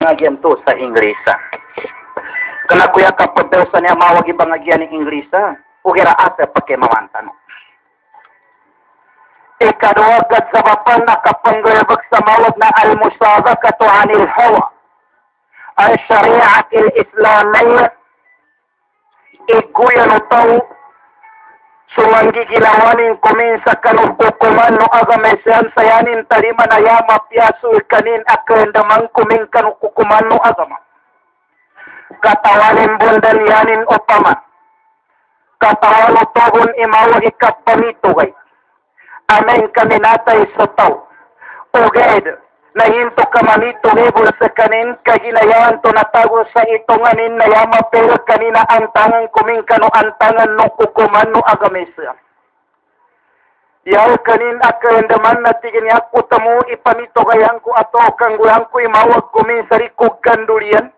Ngagian to sa Inglesa. Kana kuya kapag daw sa niya mawag ibang ngagian ng Inglesa, ugera asa pake mamantan. Ikadua kadsabapan na kapanggalabag sa mawag na al-musaga katuanil hawa. Al-Shari'at al-Islamiyya iguyan utaw sumanggi gilawanin kuminsa kanong hukuman no agamesan sayanin tarima na yama piyaso kanin akendamang kuming kanong hukuman no agama. Katawanin bundan yanin opama. Katawan utobon imawa ikat pamitugay. Amen kami natay sa tao. Uged, na hinto ka manito hebol sa kanin, kaginayahan to natago sa itonganin na yama pero kanina antangan kuming kano antangan no kukuman no agamesa. Yaw kanin akandaman na tigin ako tamo ipanito kayang ko ato kang gulang ko imawag kuming sarikog kandurian.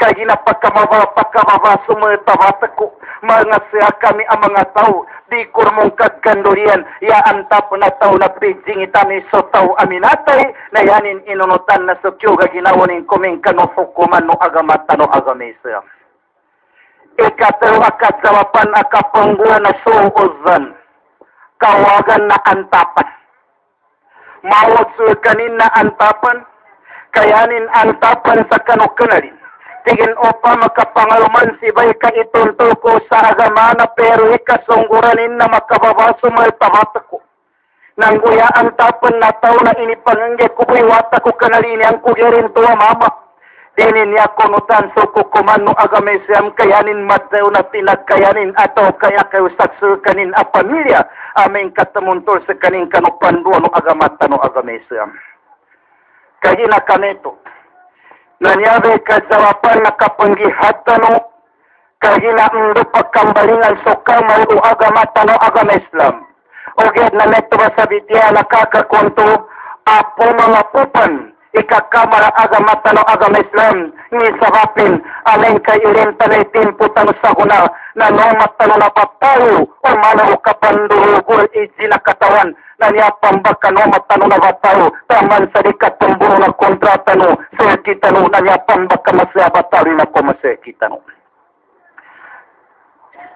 Kagina pagkamaba sumatabata ko mga siya kami ang mga tao di kurmong kagkandurian ya antap na tao na pijing itami so tao aminatay na yanin inunutan na sukyo gaginawanin kuming kanufukuman no agamata no agamesa. Ikatalawa kasawapan akapangguan na suuzan kawagan na antapan. Mawag kanin na antapan kayanin antapan sa kanukanalin. Tigin opa makapangaluman si bay ka itunto ko sa agama na pero ikasunguranin na makababaso maltabata ko. Nangguya ang tapan na tao na inipangangge ko buiwata ko kanalini ang kugirin tuwa mama. Dinin niya kunutan so kukuman no agamesyam kayanin mataw na pinagkayanin ataw kaya kayo saksul kanin a pamilya. Aming katamuntol sa kanin kanupanduwa no agamata no agamesyam. Kaya na kanito. Nanyabe kasawapan na kapanggihatan no kahina ndo pagkambalingan sokang may uagamata no agama Islam. Oged na neto masabitya nakakakunto apo mga pupan ikakamara agamata no agama Islam ni sabapin aleng kay irentanay timputan sa guna na nomata no napatayo o manaw kapandurugol isinakatawan na niya pambaka no matano na batayo taman sa dikat pamburo na kontrata no sa kita no na niya pambaka masya batayo na kumasya kita no.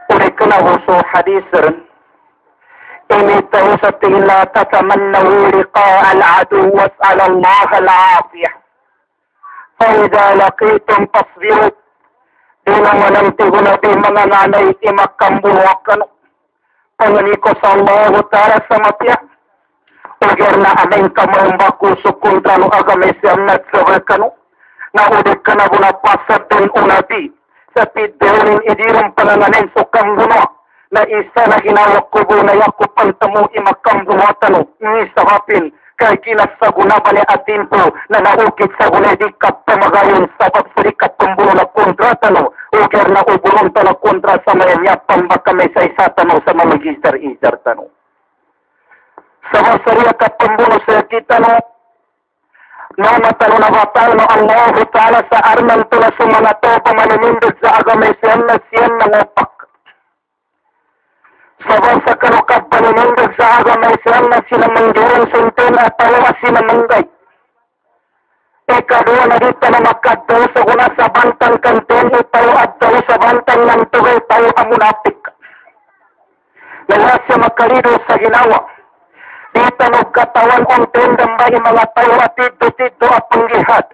Uli ka na so hadisern imitaw sa tila tatamannaw liqa al-adu was'al Allah al-afiyah فإذا لقيتم فاصبروا dina manantiguna di mga nanay imakambuwakan panganiko sa Allah Ta'ala sa matya ugar na aming kamambako sukunta no agamesyam na tsawakano na udik ka na guna pasat din unati sa pidonin idirong pananganin sukang guna na isa na ginawak kubo na yakupan tamo imakambuwatan ni sabapin kay kinasaguna ba ni atimpo na naukit sa guna di kapamagayon sa pagsarikat pambulo na kontrata no ugar na uburon ta na kontra sa mayanya pambaka may sa isa tano sa mamagistar-istar tano. Sa masariya kapambulo sa kita no matalo na batal no Allah Ta'ala sa arman to na sumanato pamanunindod sa agama siyan na siyan ng upak. Sabang sa karukab panunindod sa agama siyan na sinamanggiran suntin at tawa sinamanggay. Ikadua na dito na makadaw sa guna sa bantang kantin itaw at daw sa bantang ng tugay tayo amunapik. Nala siya makalido sa ginawa. Dito nagkatawan ang tendang ba mga tayo at dito at panggihad.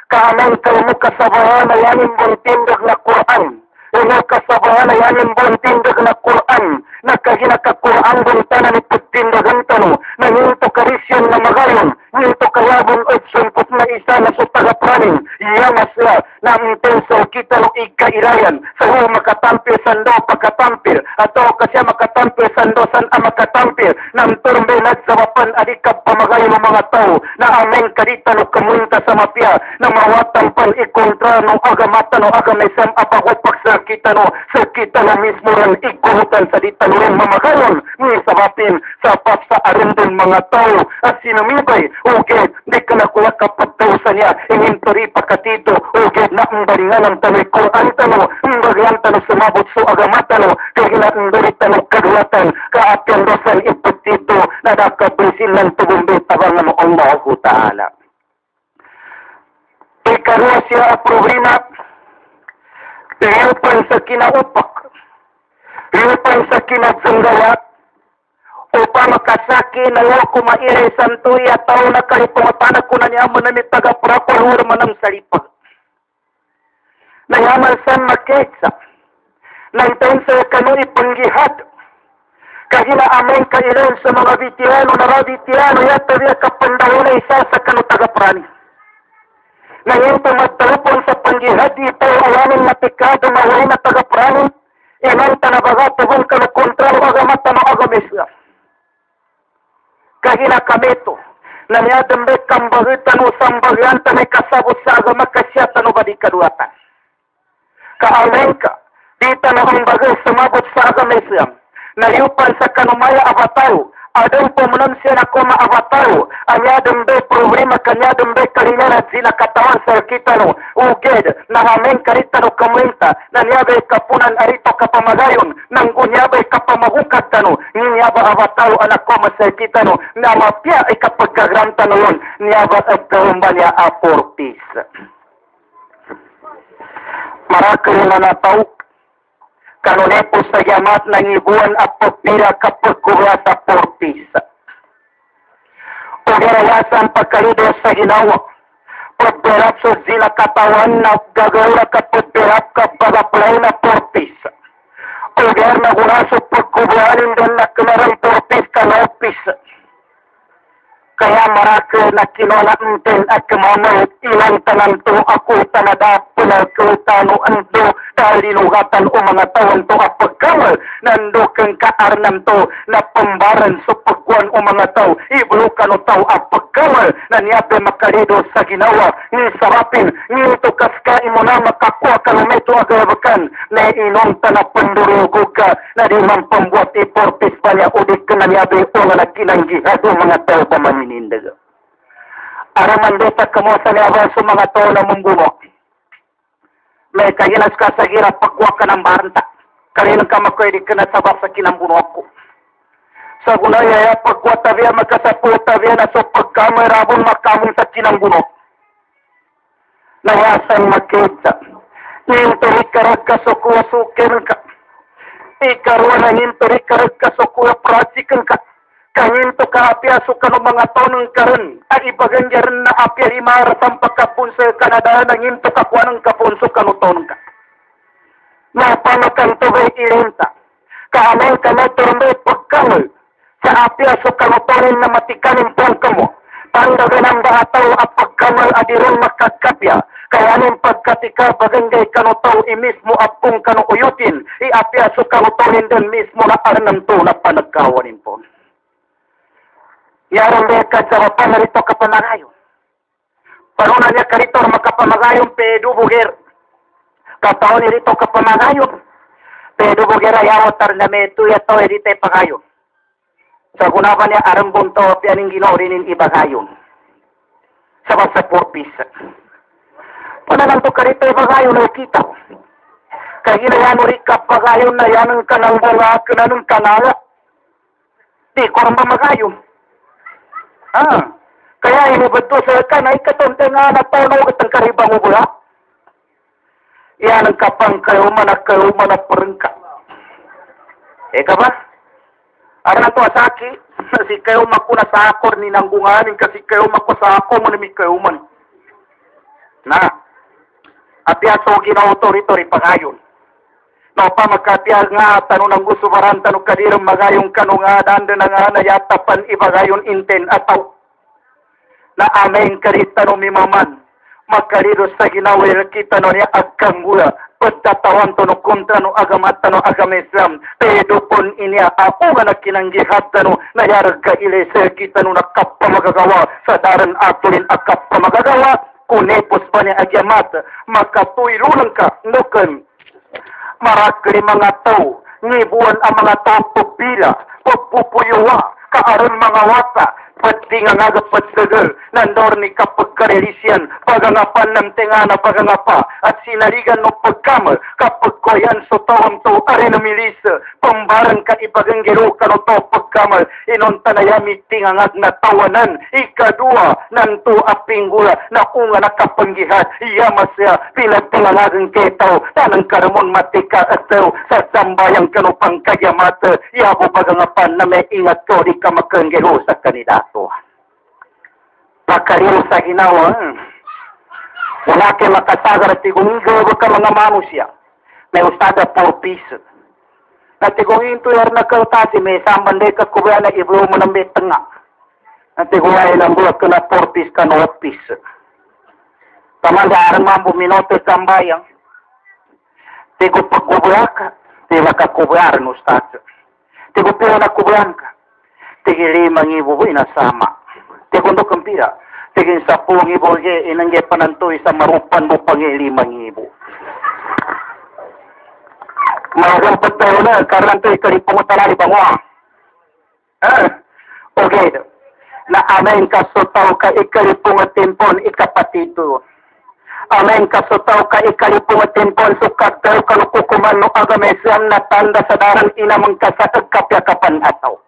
Kaamang kayo mo kasabahan na yanin mong tindag na Quran. Uno kasabahan na yanin mong tindag na Quran. Nakaginaka-Quran kung tanan ipagtindagan tano. Nanginto karisyan na magayon. Ninto kayabon at sumpot na isa na sa tagapraning. Iyamas na na intenso kita no ikairayan. Sa huwag makatampir sando pagkatampir. Ato kasya makatampir sando san makatampir. Nang turme nagsawapan adikap pamagayon ng mga tao. Na ameng kadita no kamunta sa mapya. Na mawatan pan ikontra no agamata no agamisam apawapak sa kita no mismo rin ikuhutan sa dita no rin mamagayon. Ni sabapin sa sa arundon mga tao at sinumibay. Okay, di ka na kuya kapagtausa niya, inintori pakatito, okay, na ang baringan ng tano'y Quran tano, ang baringan tano sumabot so agamata no, kaya ginatindori tano kadulatan, kaapyan dosan ipagtito, na nakaprisin ng tubumbi tabang ng Allah Ta'ala. Ikarua siya problema. Liupan sa kinaupak. Liupan sa kinagsanggawat. Upang makasaki na loko maire santuya tao na kalipangapanak ko na niya manamit taga-prakulur manang salipag. Nayaman san maketsa. Nantain sa kanu ipanggihad. Kahina ameng kailan sa mga bitiano na raditiano yata niya kapandaw na isa sa kanu taga-prani. Ngayon magtalupon sa panggihad ito awanin matikado maway na taga-prani. Iman tanabaga tubong kanu kontralo agamat na agamisya. Kahina kami ito, na niya dambe kambagitan o sambagyan ta may kasabot sa agama kasyatan o badikaduatan. Kaamen ka, dito na ang bagay sumabot sa agama Islam, naliupan sa kanumaya abatayo, adong pumunan siya na kuma abatayo, anya dambe problema kanya dambe kalinyan at sinakatawan sa kita no, uged, na amen karita no kamuinta, na niyabay kapunan arito kapamagayon, nang unyabay kapamahukat no, niyaba abatayo anak ko masakita no, na mapya ay kapagkagranta no yun, niyaba at kaumba niya aportis. Marakil na nataw, kanunepo sa yamat ng ibuan at pagpira kapagkura sa portis. O garayasan pagkalido sa ginawa, pagberap sa zila katawan na gagawla kapagberap kapagaplay na portis. O gar na guraso pagkubuhanin doon na kinarang portis kalopis. Kaya marakil na kinolaantin at kumamay ilang tananto ako tanadapula kultano ando kalinugatan o mga tawan to at pagkamal nando kang kaarnam to na pambaran sa pagkuhan o mga tao ibulukan o tao at pagkamal na niyape makarido sa ginawa ni sarapin ni ito kaska imo na makakuha ka lumito agabakan na inom tanapandurugog ka na di man pambuat iportis pa niya o di ka na niyape o na nakinanggihad o mga tao pamanin. Araman deta kamo sa niyawa sa mga tao na mumbuno. May kaginas ka sa gira pagkuha ka ng baranta. Kalilang ka makwede ka na sabas sa kinambuno ako. Sa gunaya pagkuha tabiya magkasapo tabiya na so pagkamay rabon makamong sa kinambuno. Nayasan makita. Ninturik karag ka so kuwa sukin ka. Ikaruan na ninturik karag ka so kuwa pratikan ka. Kahinto ka apya so kano mga tonong karon ay ibagangyaran na apya imara sampakapun sa Canada na hinto ka kuanang kapun so kano tonong ka. Napamakan to bay ilenta. Kaamay ka na turmay pagkamay sa apya so kano tonong na matikanin pong kamo. Pandagan ang bahataw at pagkamay adiron makakapya. Kayanin pagkatika baganggay kano tao imismo at kung kano uyutin iapya so kano tonong din mismo na arnam to na panagkawanin po. Yarang dekat sa wapan narito kapamagayon. Parunan niya karito makapamagayon pedo bugir. Kataon nirito kapamagayon. Pedo bugir ayaw tarnameto yato edite pagayon. Sa gunawan niya arambon to pianing ginorinin ibagayon. Sa basa porpis. Panalang to karito ibagayon na kita. Kaya yan urikap pagayon na yan ang kanang bunga kanang kanala. Di ko naman magayon. Kaya ini betul sa kanay katonte nga na tanaw katang karibang mo bula. Yan ang kapang kayo man na perengka. Eka ba? Aran to asaki, si kayo makuna sa akor ni nanggunganin kasi kayo makusa ako mo nami kayo man. Na, apiaso gina autoritori pagayon. No pa magkatiag nga tanong ng gusto baran tanong kadirang magayong kanong nga dandan nga nayatapan ibagayon inten ataw. Na aming karita no mimaman. Magkarido sa ginawin kita no niya agkanggula. Pagtatawan to no kontra no agamat no agamislam. Pero kung inya ako nga nakinanggihap no nayarag ka ilesa kita no nakapamagagawa sa daran atulin akapamagagawa. Kunepos pa niya agyamat. Makatuilunan ka nukan. Marakli mga tao, ngibuan ang mga tao pupila, pagpupuyuwa, kaaron mga wata, pati nga nagapatsagal, nandor ni kapagkarelisyan, pagangapan ng tengana pagangapa, at sinaligan ng pagkamal, kapag koyan sotawam to ari namilisa pembarang ka ipaganggiro kanoto pagkamal inon tanayami tingangag na tawanan ikadua nanto apinggula na unga nakapanggihat iya masya pinagtingangagang ketaw tanang karamon matika ataw sa sambayang kanupang kayamata yabo bagangapan na may ingat ko di ka makanggiro sa kandidato pakaliw sa ginawa wala kayo makasagar at tigungin ka mga manusia may ustada 4 piso. At tigungin to yung nagkaltasi, may isang banday ka kuya na iblo mo ng may tanga. At tigungin lang bulat ka na 4 piso ka 9 piso. Tamandarang mambo minote kambayang. Tigo pagkubuya ka, tila ka kubuyaran ustada. Tigo pila na kubuyan ka. Tigi 5,000 inasama. Tigo ndo kampira. Tigi 10,000 inangge panantoy sa marupan mo pang 5,000. Magang pagtayo na, karena ito ikalipong talari bangwa. Okay. Na amen kasutaw ka ikalipong timpon ikapatito. Amen kasutaw ka ikalipong timpon sukat tayo kanukukuman no agamesyan na tanda sa darang inamang kasatag kapyakapan ataw.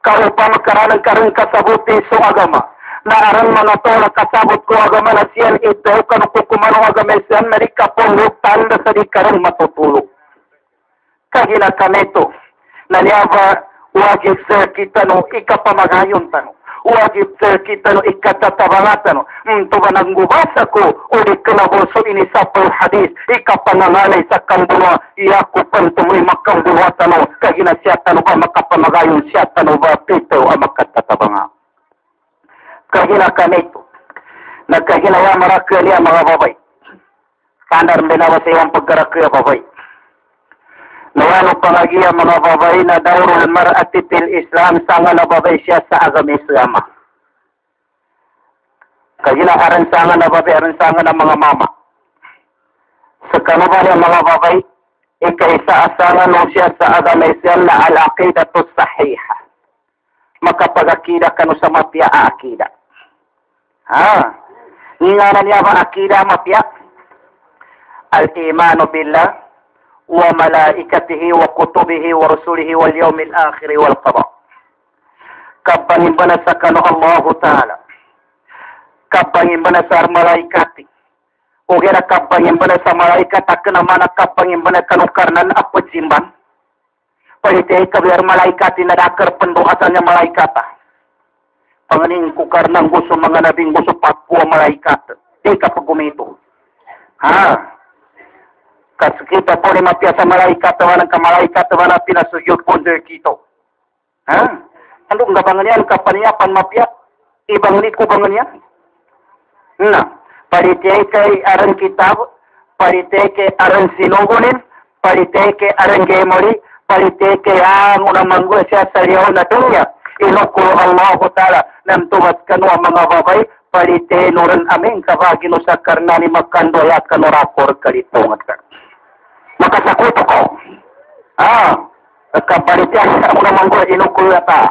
Kau pa magkaranang karang kasabuti so agama. Na aran mga to na kasabot ko agama na siyan ito kanukukuman no agamesyan na rikapong tanda sa di karang matutulog. Kagina kaneto na niyaba wajib sa kita no ikapamagayon tano wajib sa kita no ikatatabangatan no ba nanggubasa ko o di kalaboso ini sa hadis ikapanangalay sa kambulwa iyaku pantumoy makambulwa tano kagina siya tano ba makapamagayon siya tano ba pito ang makatatabanga kagina kaneto nagkagina ya marakali ang mga babay standar binawa sa iyang pagkarakya babay Nawano pangagiya mga babay na daurul mar'ati til Islam sanga na babay siya sa agama Islam. Kagina aran sanga na babay aran sanga na mga mama. Sa kanaba ng mga babay ikaisa asanga no siya sa agama Islam na al-aqidatu sahiha. Makapag-akida kanu sa mapya akida. Ninganan niya ba akida mapya? Al-imanu billah وملائكته وكتبه ورسله واليوم الآخر والقضاء كبهن بنسكن الله تعالى كبهن بنسار ملائكتي وغير كبهن بنسار ملائكت أكنا mana كبهن بنسكن karnan apa simban pahitay kabiar malaikati na dakar pendoasannya malaikata panganing ku karnang gusto mga nabing gusto patpua malaikat di kapagumito Kasi kita po ni mapya sa malaikat tawanan ka malaikat tawanan pinasujud kunder kito. Ano nga bangan yan? Kapaniyapan mapya? Ibang ko bangan yan? Paritay kay aran kitab, paritay kay aran sinugunin, paritay kay aran gemori, paritay kay ang unang manggo siya sa liyaw na dunya. Inoko Allah Ta'ala ng tuwas kanu ang mga babay, paritay nuran aming kabagino sa karnani magkandoyat kanurakor kalitungat ka. Makasakot ako. Kapalitian mo naman ko inukul yata.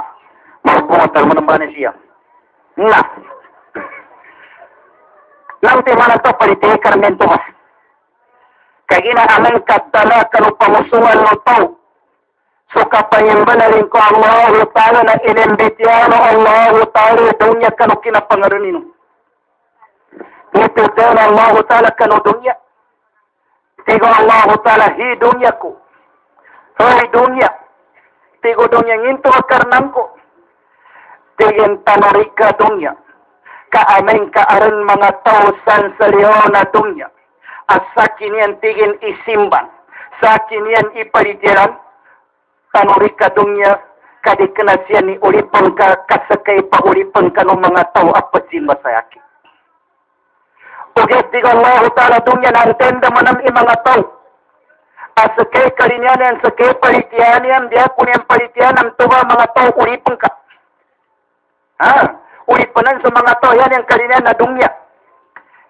Magpungatal mo naman siya. Nanti mana to palitian karmen to mas. Kagina aman katala kanu pamusungan mo to. So kapayimban na rin ko Allah Ta'ala na inimbitiano Allah Ta'ala dunya kanu kinapangarunin. Ito na Allah Ta'ala kanu dunya. Tigo Allah Ta'ala hi dunyaku. Hoy dunya. Tigo dunya nginto karnan ko. Tigin tanurika dunya. Kaamin kaaran mga tausan sa liyaw na dunya. At sa kinian tigin isimban. Sa kinian iparitiran. Tanurika dunya. Kadiknasyan ni ulipan ka kasakay pa ulipan ka ng mga tao apat simasayaki. Ugit tiga Allah Ta'ala dunya na antenda manam mga tao. Asakay kalinyanan, sakay palitianan, dia kunyang palitianan, tuwa mga tao, ulipan ka. Ulipanan sa mga tao, yan yung kalinyan na dunya.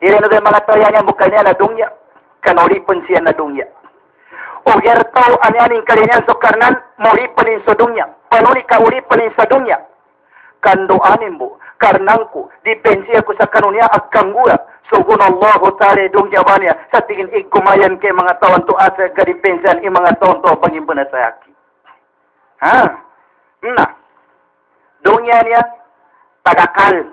Ilan na mga tao, yan yung bukanyan na dunya. Kanulipan siya na dunya. Ugir tao, yan yung kalinyan sa karnan, maulipanin sa dunya. Panuli ka ulipanin sa dunya. Kandoanin mo, Karenangku, dipensi aku sa kanunia agang gua. Subhanallahu ta'ala dong jawabannya. Sa tingin ikumayan ke mga tawan to asa ka dipensian mga tawan to pangimpan sa aki. Ha? Nah. Dunia niya, tagakal.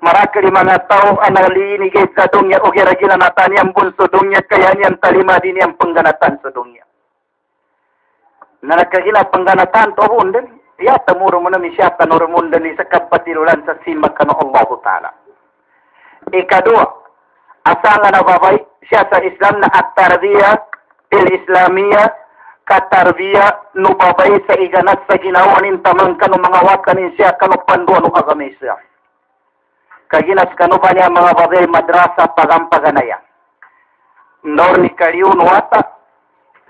Maraka di mga tao ang naliinigay sa dunya o gira-gira natan niyang bunso dunya kaya niyang talima din niyang pangganatan sa dunya. Na nagkagila pangganatan to hundin, ya tamuro mo na siya tanuro mo ni sa kapatilulan sa simak ka ng Allah Ta'ala. Ikadua, asanga na babay siya sa Islam na at-tarbiya il-Islamiyya katarbiya no babay sa iganat sa ginawanin tamang kanong mga wakanin siya kanong panduan o agamisa. Kaginas kanu banyak mga babay madrasa pagampaganaya. Nor ni kariun wata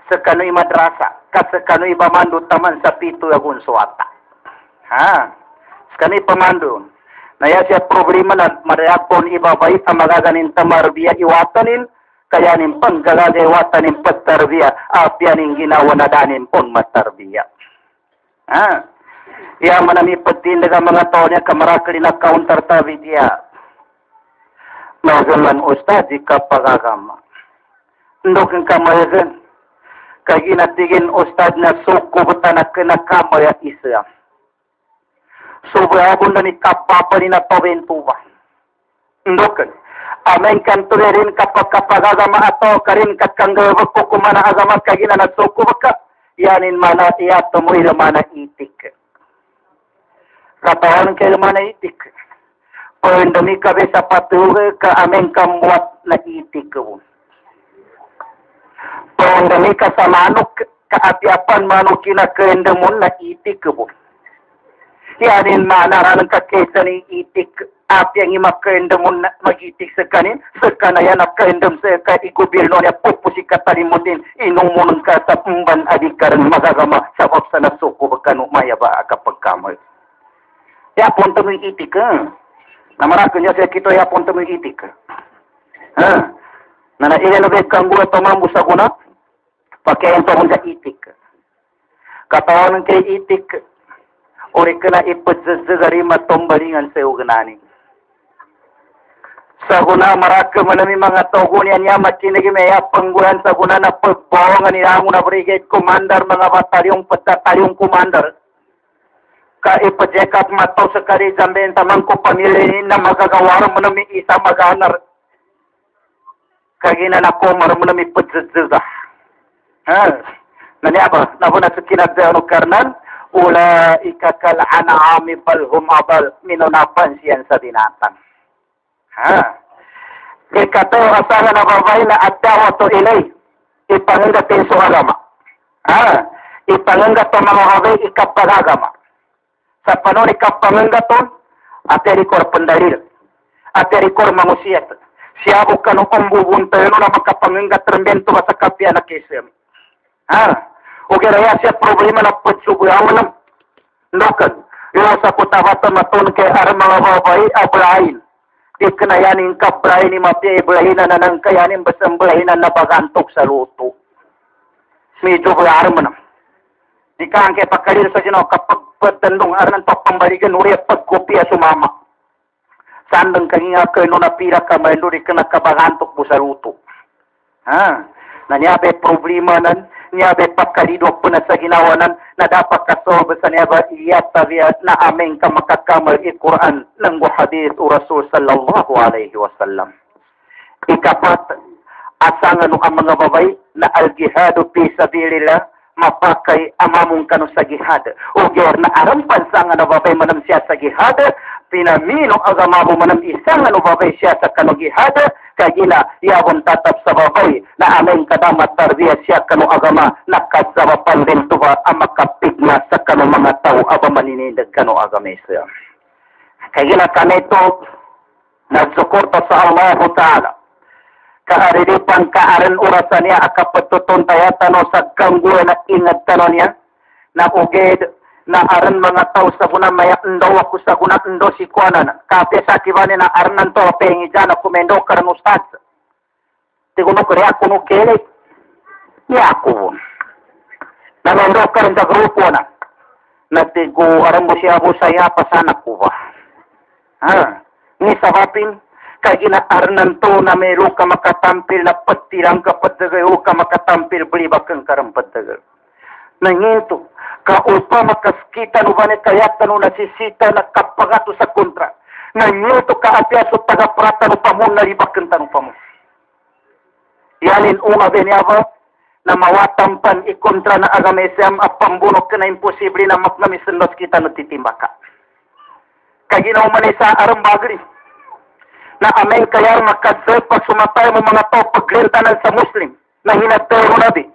sa kanu'y madrasa. Kasi kanu'y pamandu taman sa pito agun suwata. Ha? Sa kanu'y pamandu. Naya siya problema na marayakon ibabay ang magaganin tamarbiya iwatanin. Kaya nin pang galagay watanin patarbiya. Apyanin ginawa na danin pong matarbiya. Ha? Ya manami patindaga mga tao niya kamarakali na counter tabi dia. Magalan ustad di kapagagama. Ndokin kamayagan. Kaginatigin ustad na suko na kinakamaya isa. Sobrabon na ni kapapa ni na pawentuba. Ndokin. Amen kantulerin kapagagama ato karin kakanggawag ko kumana agama kagina na suko baka. Yanin mana iyato mo ilamana itik. Katawan kay mana itik. Pwendami kabe sa patuloy ka aming kamuat na itik ko. Pwendami ka sa manok kaatiapan manok kinakendamon na itik ko. Yanin manaranan ka kesa ni itik api ang imakendamon na magitik sa kanin. Sa kanayan na kendam sa ka igubirno niya pupusi ka talimutin inumunan ka sa pumban adikaran magagama sa kapsa na suko kanu mayaba kapagkamay. Ya punta mo itik ka. Namarako niya siya kito ya punta mo itik ka. Ha? Na nailelabit kang buhay pamambu sa kuna. Pakayan to mo sa itik ka. Katawan kay itik. Uri ka na ipadsazagari matombalingan sa uganani. Sa kuna maraka manami mga togo niya niya makinigi maya panggulan sa kuna na pagbawangan niya mo na brigade commander mga batalyong pagtatalyong commander. Ka ipa-check up mataw sa kari jamben tamang ko pamilya na magagawa mo na may isa maganar. Kagina na ko mo na may pagzazzaza. Ha? Naniaba, nabo na sa kinagdano karnan, ula ikakalaanaami balhum abal, minunapan siyan sa dinatan. Ha? Ikato asahan na babay na atawa to ilay, ipangagatin sa agama. Ha? Ipangagatin mga babay ikapagagama. Sa panon ikapangagaton, aterikor pendalil. Aterikor mangusiat. Siya bukan upang bubuntayo na magkapangangat rembento sa kapya na kisem. Ha? O kaya siya problema na pagsubuyawan ng lokan. Yung sa kutabatan maton kay aram mga babay ablahin. Di kanayanin kabrahin ni mapya iblahinan na ng kayanin basang blahinan na bagantok sa luto. Medyo aram na. Di ka ang kaya pagkalir sa sino kapag patandong aran pa pambalikan uri at pagkopya sumama. Sandang kanina kayo no napira ka mailuri ka nakabagantok mo sa luto. Ha? Na niyabe problema nan, niyabe pagkalido po na sa ginawanan na dapat kasolve sa niyabe iyatabiat na aming ka makakamal i-Quran ng hadith o Rasul sallallahu alaihi wasallam. Ikapat, asangan ang mga babay na al-jihadu fi sabilillah mapakay amamong kanu sa gihad. O ger na arampan sa nga nababay manam siya sa gihad, pinamino agama mo manam isang nga nababay siya sa kanu gihad, kagina yabon tatap sa babay na aming kadamat tarbiya siya kanu agama nakasabapan din tuwa ang makapigna sa kanu mga tao aba maninindag kanu agama siya. Kagina kami ito nagsuporta sa Allah Ta'ala. Kaarilipan kaaran orasan niya akapatutun tayatan sa gangguan na ingat tanon niya na uged na aran mga tao sa kuna maya ndo ako sa kuna ndo si kuanan kape sa kibane na arnan to pengi jana kumendo karan ustad tiguno kaya kuno kele ni ako na ndo karan sa grupo na tigo aran mo siya saya pasanak ko ba Ni sabapin kay ginaarnan to na meron ka makatampil na patirang ka padagal o ka makatampil belibakang karang padagal. Nanginto, kaupa makaskita no ba kaya tano nasisita na kapagato sa kontra. Nanginto ka apyaso taga-prata no pamon na libakang tanong pamon. Yanin unga benyaba na mawatampan ikontra na agamesem at pambunok ka na imposible na maknamisundos kita no titimbaka. Kaginaw man sa arambagri na ameng kaya makasal pag sumatay mo mga tao paglintanan sa Muslim na hinatero nabi.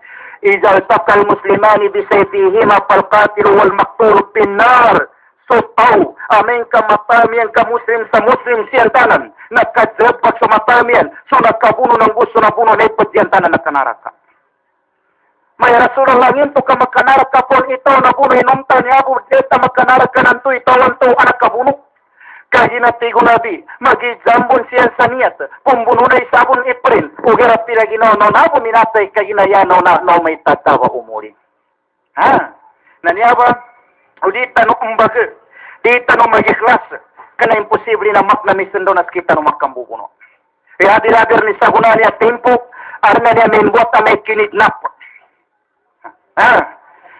Izal takal muslimani bisayfihima palqatilu wal maktulu pinnar. So tao, ameng kamatamian ka Muslim sa Muslim siyantanan. Nakasal pag sumatamian, so nakabuno ng gusto na puno na ipagsiyantanan na kanaraka. May Rasulullah nginto ka makanarak ka pon ito na puno hinumtan niya po deta makanarak ka nanto ito wanto anak kabuno. Kahinatigo nabi, magijambon siya sa niyat, pumbuno na isabon April, ugera piraginaw no na puminatay kahinayano na no may tatawa umuri. Nanyaba, o di tanong umbaga, di tanong mag-ikhlas, kana imposible na maknamisan doon as kita no makambubuno. Kaya diragar ni sabuna niya tempo, arna niya minbuat na may kinidnap.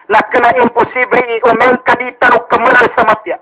Nakana imposible i-umen ka di tanong kamunal sa matya.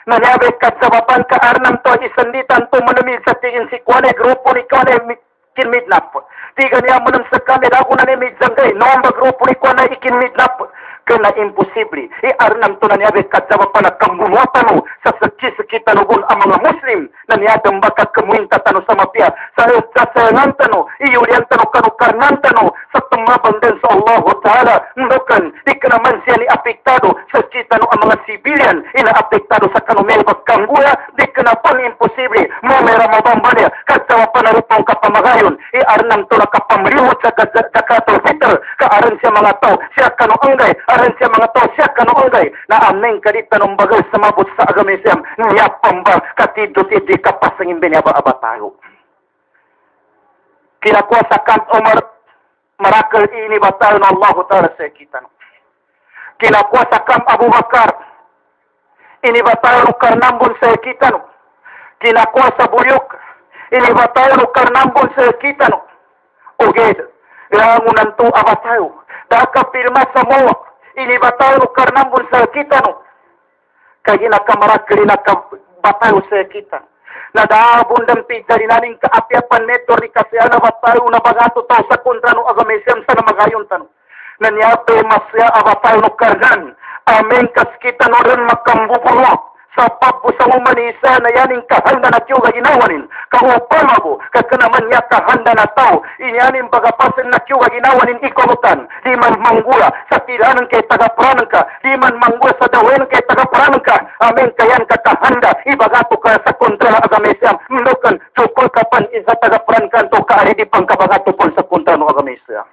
Nanyabe kat sa bapan ka arnam to isanditan to manamil sa tingin si kuwane grupo ni kuwane ikinmidnap. Tiga niya manam sa kane ako na ni midzangay. Nomba grupo ni kuwane ikinmidnap. Kena imposible. Arnam to nanyabe kat sa bapan na kambunuatan mo sa sakit-sakita nugun ang mga Muslim. Nanyadang baka kamuinta tano sa mapya. Sa sasayangan tano, iyurian tano kanukarnan tano sa tumabang din sa Allah Ta'ala. Ndokan, di ka naman siya ni apektado sa kita no ang mga civilian ina-apektado sa kanumel pagkangguya, di ka na pang imposible. Mamera mabamba niya, katsawa pa na rupang kapamagayon, arnam to na kapamrihot sa kakatol fitter, kaaran siya mga tao, siya kanuanggay, aran siya mga tao, siya kanuanggay, na ameng kadita nung bagal sa mabot sa agamisiyam, niya pamba, katidot-idi kapasangin binyaba-aba tayo. Kinakuha sa Camp Omar, marakal ini batal na Allah Ta'ala sa kita. Kinakuha sa Camp Abu Bakar, ini batal no karnambon sa kita. Kinakuha sa Buyok, ini batal no karnambon sa kita. Oged, langunan to abatayo. Daka pirma sa Moa, ini batal no karnambon sa kita. Kaya nakamarakal nakabatayo sa kita. Nadaabon ng pita rin namin kaapiapan neto ni kasi na batayo na bagato tao sa kontra no agamesem sa namagayon tanong. Nanyape masya abatayo no kargan. Amen kaskita no rin makambupuno. Sa papo sa umanisa na yaning kahanda na tiyo gaginawanin. Kahupama ko, kakanaman niya kahanda na tao. Inyanin bagapasin na tiyo gaginawanin ikalutan. Di man manggula sa tiranan kay tagapranan ka. Di man manggula sa dawen kay tagapranan ka. Amen kayan ka kahanda. Ibagato ka sa kontra na agamesyam. Mlokan, sukul kapan isa tagapranan ka. To kaari di pang kabagato pon sa kontra na agamesyam.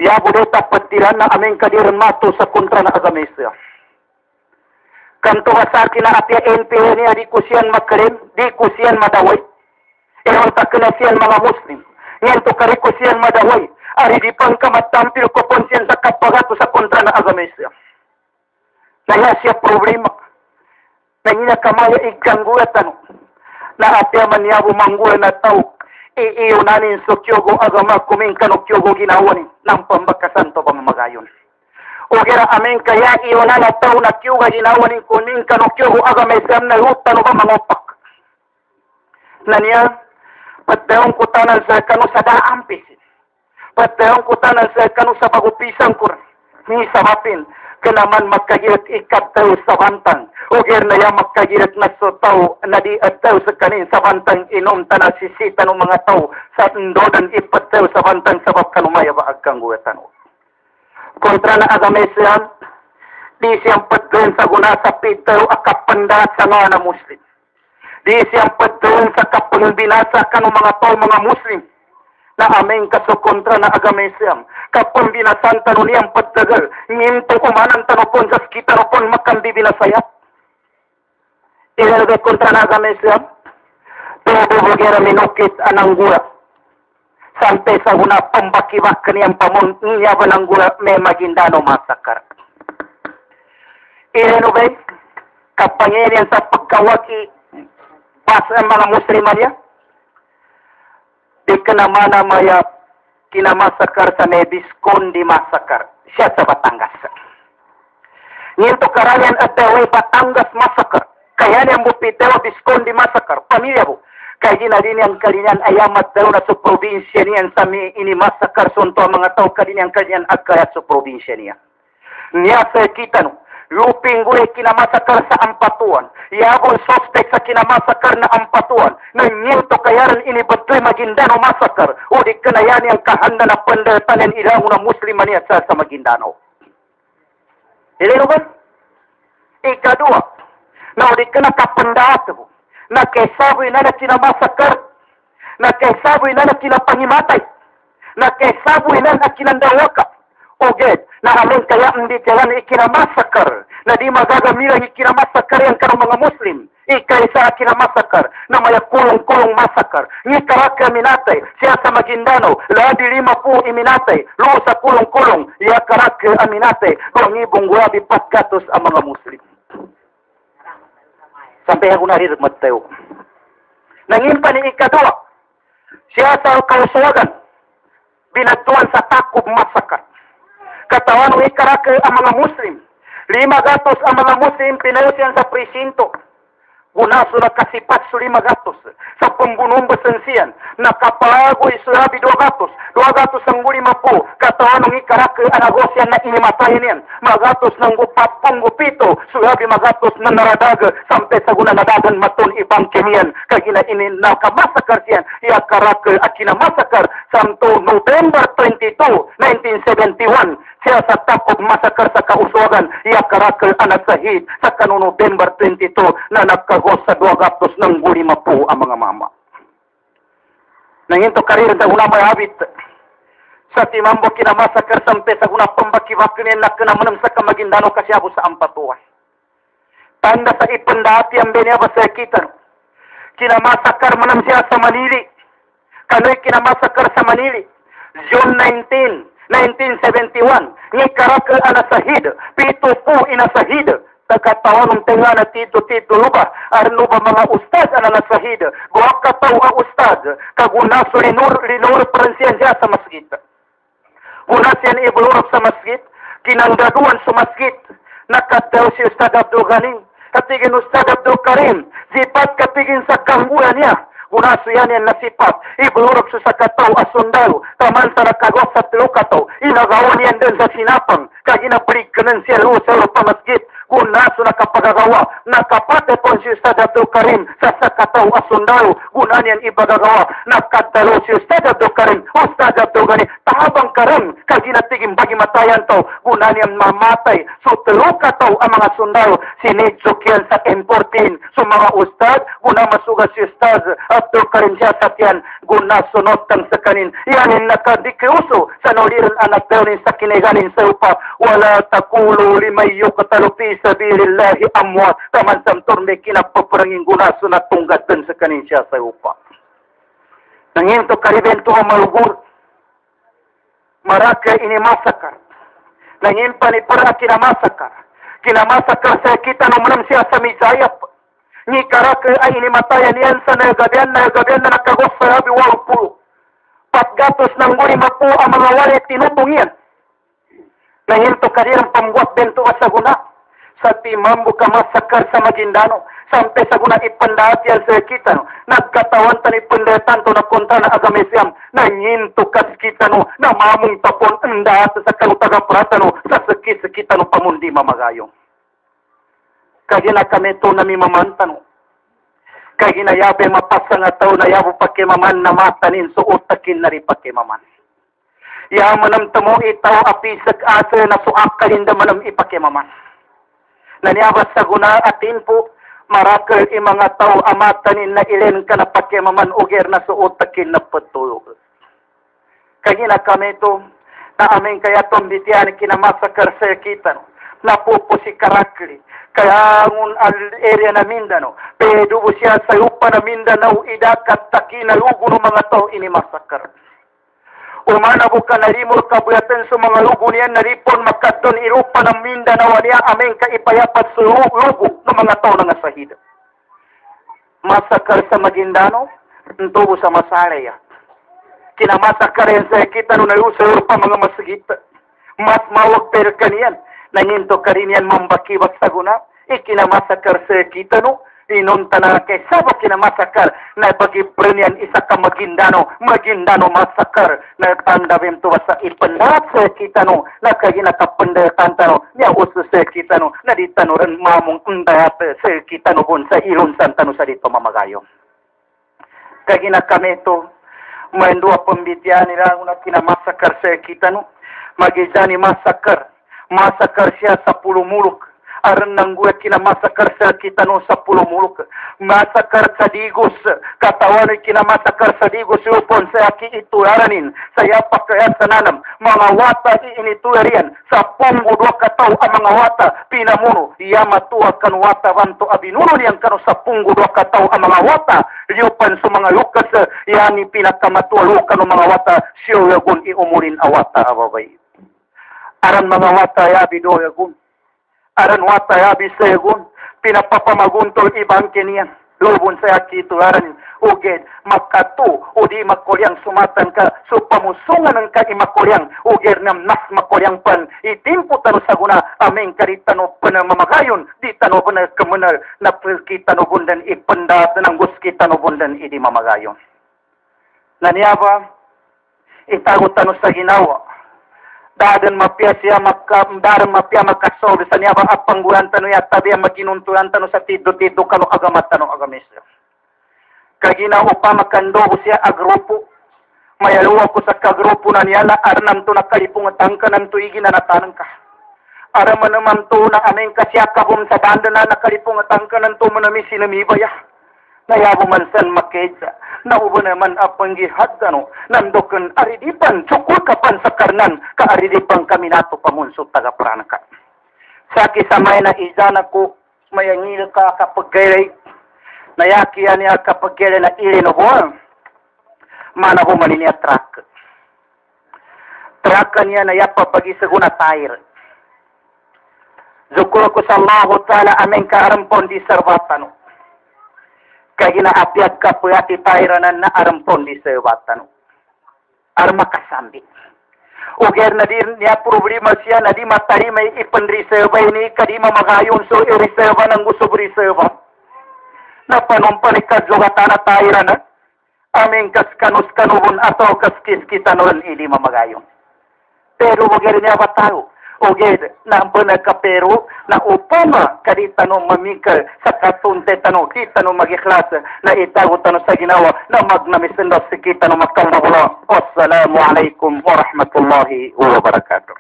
Diya budeta patiran na aming kadiran mato sa kontra na agamesyam. Kanto sa akin na apya NPO niya, di ko siyan makalim, di ko siyan madaway. Ewan takina siyan mga Muslim. Ngayon to kari ko siyan madaway. Ari di pang kamatampil ko pon siyan sa kapagato sa kontra na agamesya. Kaya siya problema. Nangina kamaya igkangguatan. Na apya man niya bumanggula na tao. Iyo nanin so kyogo agama kuming kanok kyogo ginawanin. Nang pambakasan to pamamagayon. Ugera amen kaya iyo na nataw na kyuga ginawanin kuning kanokyo agamesam na luta no ba mangopak. Nanya, patayong kutanan sa kanu sa daampis. Patayong kutanan sa kanu sa pagupisang kur. Ni sabapin, kanaman magkagirat ikat tayo sa bantang. Uger na yan magkagirat na so tao na di at tayo sa kanin sa bantang inom ta nagsisita ng mga tao sa indodan ipat tayo sa bantang sabab kanumaya ba agkang guwatan. Kontra na agamesyan, di siyang patron sa guna sa pitaw akapandat sa mga Muslim. Di siyang patron sa kapangbinasa ka ng mga tao mga Muslim na aming kaso kontra na agamesyan. Kapambinasan tanong niyang pagdagal, nginto umanan tanopon sa skitanopon makambi binasayat. Ilalagay kontra na agamesyan, pero bugera minukit anang gura. Sampai sa una pambakibak kaniyang pamon niya balanggula may magindano masakar. Ileno bay, Kapanginian sa pagkawaki pas ang mga Musliman niya. Di ka naman na maya kinamasakar sa Nebiskon di masakar. Siya sa Batangas. Nginto karalian at daway Batangas masakar. Kaya niya mo pitewa Biskon di masakar. Pamilya mo. Kaya ginalinian kalinyan ayamat daw na sa probinsya niyan sa ini masakar sunto ang mga tao kalinyan agkayat sa probinsya niya. Niya sa kita no. Luping gue kinamasakar sa Ampatuan. Yabon suspect sa kinamasakar na Ampatuan. Nanyinto kayaran ini betoy Maguindano masakar. O di kanayan yang kahanda na pendatanan ilang na Muslim niya sa Maguindano. Hindi ba? Ikadua. Na o di ka nakapandaat mo. Nakaisaboy na kinamasakar. Nakaisaboy na kinapangimatay. Nakaisaboy na kinandawaka. Oged, na amin kaya hindi kailan ikinamasakar, na di magagamilang ikinamasakar yan karong mga Muslim. Ikaisa ikinamasakar, na may kulong-kulong masakar. Ni karaka minatay, siya sa Maguindano, labi 50 iminatay, luo sa kulong-kulong, iya karaka aminatay, kung ibong grabe patgatos ang mga Muslim. Sampai ako narinig magtayo. Nangimpa ni ikadua, siya sa kausawagan, binatuan sa Takob masakar. Katawan ng ikarake ang mga Muslim. 500 ang mga Muslim pinayosian sa presinto. Gunaso na kasipat sa 500. Sa pembunuhang besensian. Nakapagoy surabi 200. 200 ang 50. Katawan ng ikarake ang negosyan na inimatay niyan. Magatos ng gupapong gupito. Surabi magatos na naradaga. Sampai sa guna nadagan maton ibang kemian. Kagina ini nakamasakar siyan. Iya karake at kinamasakar. Samto November 22, 1971. Siya sa Takob masakar sa kauswagan. Iya karake anak sahid. Sa kano November 22 na nagkagos sa 200 ng 50 ang mga mama. Nanginto karir sa una may habit. Sa timambo kinamasakar sampai sa una pambaki-bakinin na kinamanam sa Maguindano kasyabo sa Ampatuan. Tanda sa ipandati ang benyaba sa kita. Kinamasakar manam siya sa Manili. Kano'y kinamasakar sa Manili. June 19, 1971. Ni karaka anasahid. Pito po inasahid. Tagkatawan ng tenga na tito-tito luba. Arno ba mga ustad ang nasahid. Buwak kataw ang ustad. Kagunaso linur pransiyan siya sa masjid. Gunasyan ibulurap sa masjid. Kinanggaduan sa masjid. Nakataw si Ustad Abdul Ghani. Katigin Ustad Abdul Karim. Zipat katigin sa kanggulan niya. Gunaso yan yan nasipat. Ibulurap sa kataw asundalo. Taman sa nakagos sa tilukataw. Inagawan yan din sa sinapang. Kaginapalik ka ng siya sa masjid. Gunaso nakapagagawa. Nakapate po si Ustad Abdul Karim sa kataw asundalo. Gunan yan ibagagawa. Nakatalo si Ustad Abdul Karim. Ustad Abdul Ghani. Tahabang karim. Kaginatiging bagi matayan to. Gunan yan mamatay. So tilukataw ang mga sundalo. Sinitsok yan sa M14. So mga ustad. Guna masuga si Ustad Abdul Karim siya sa tiyan. Guna sunod kang sa kanin. Yanin nakadikiuso sa nauliran anak daw sa kiniganin sa upa. Wala takulo limayo katalupi sabilillahi amwat. Taman samtor may kinapaparangin gunaso na tunggat dun sa kanin siya sa upa. Nanginto karibento ang malugur. Maraka ini masakar. Nangimpa ni para kinamasakar. Kinamasakar sa kita naman siya sa Mizayap. Ni karaka ay inimatayan yan sa nagabyan na nakagos sa habi 80. Patgatos ng 50 ang mga walit tinutungyan. Nahilto karirang pambuat bento sa guna. Sa timambo ka masakar sa Maguindano. Sampai sa guna ipandaat yan sa kita. No. Nagkatawan ta ni pendatan to na kontra na agamesyam. Nanyinto kas kita no. Na mamong tapon andaat sa kalutagang prata no. Sa sakit sa kita no pamundi mamagayong. Kaya na kami ito na mimamanta no. Kaya ginayabe mapasa nga tao na yabo pakimaman na matanin suutakin na rin pakimaman. Yamanam tamo itaw apisag asa na suakalin da manam ipakimaman. Naniabas sa guna atin po, marakal mga tao amatanin na ilen ka na pakimaman uger na suutakin na patulog. Kaya na kami ito, na aming kaya tombitian kinamasakar sa kita no. Napupo si Karakli. Kaya ngun area na Mindanao. Pedo siya sa lupa na Mindanao idakat taki na lugo ng mga tao ini masakar. Umana bukan narimul kabuyatan sa mga lugo niyan naripon makadon irupa ng Mindanao niya aming kaipayapat sa lugo ng mga tao nga sahida. Masakar sa Maguindano, ntubo sa Masaraya. Kinamasakar yan sa kita no nayusay pa mga masagita. Mas mawag pero kaniyan. Nanginto ka rin yan mambakiwag sa guna. Ikinamasakar sa kita no. Inunta na kay sabot kinamasakar na pag-ipren yan isa ka Maguindano. Maguindano masakar na tandawin tuwa sa ipandat sa kita no. Na kaya nakapandatan tano. Niya uso sa kita no. Na di tano rin mamong undayat sa kita no bun sa ilunsan tano sa dito mamagayo. Kaya kami ito. May dua pembitian nila na kinamasakar sa kita no. Magijani masakar. Masakar siya sa pulumulok. Aran nang gue kinamasakar sa kita no sa pulumulok. Masakar sa digos. Katawan kinamasakar sa digos. Upon sa aki ituranin. Saya pakaya sa nanam. Mga wata iiniturian. Sa punggo dua kataw ang mga wata. Pinamuno. Yamatua kan wata wanto abinuno niyang kano sa punggo dua kataw ang mga wata. Liupan sa mga lukas. Yani pinakamatua lukan ng mga wata. Siyo yagun iumurin awata ababay. Aran mga wata yabi do yagun. Aran wata yabi sa yagun. Pinapapamaguntol ibang kiniyan. Lubon sa yakito aran uged makatu o di makolyang sumatan ka. So pamusungan ng ka imakolyang uged nam nas makolyang pan. Itimpo tano sa guna aming karitano panamamagayon. Di tano pa na kamanar na kita no bundan ipandat ng guskita no bundan idi mamagayon. Naniaba itago tano sa ginawa. Dadan mapia siya dadan mapia makasol sa niya ba apangguran tano ya tabi maginunturan tano sa tido-tido kano agamat tano agamis. Kagina upa makando siya agrupo. Mayaluwa ko sa kagrupo na niya na arnam to nakalipong tangkanan to igi na natanang ka. Ara manamam to na aming kasya kabum sa danda na nakalipong tangkanan to manami sinamibaya. Nayabo man san makedsa. Naubo naman apang gihad ano. Nandokan aridipan. Sukul kapan sa karnan. Kaaridipan kami nato pamunsot tagaprana ka. Sa kisamay na izana ko. Mayangil ka kapagkairay. Nayaki niya kapagkairay na ilinobuan. Manahuman niya truck. Truck niya na yapapagi sa guna tire. Zukuro ko sa Allah Ta'ala aming kaarampon di servatano. Kaya ginaapiat ka po yati tayranan na arampon di sewatan. Arma kasambi. Uger na din niya problema siya na di matari may ipanreserva ini kadi mamagayon so i-reserva ng gusto reserva. Na panumpalik ka jogatan na tayranan. Aming kaskanus kanubon atau kaskis kita noon ili mamagayon. Pero uger niya ba tayo? Uger na benar ka pero na upama kadi tanong mamikal sa katunte tanong kita no magikhlas na itago tanong sa ginawa na magnamisendas sa kita no magkamawala. Wassalamualaikum warahmatullahi wabarakatuh.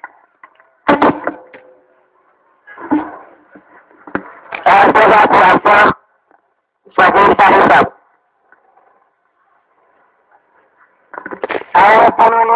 Sa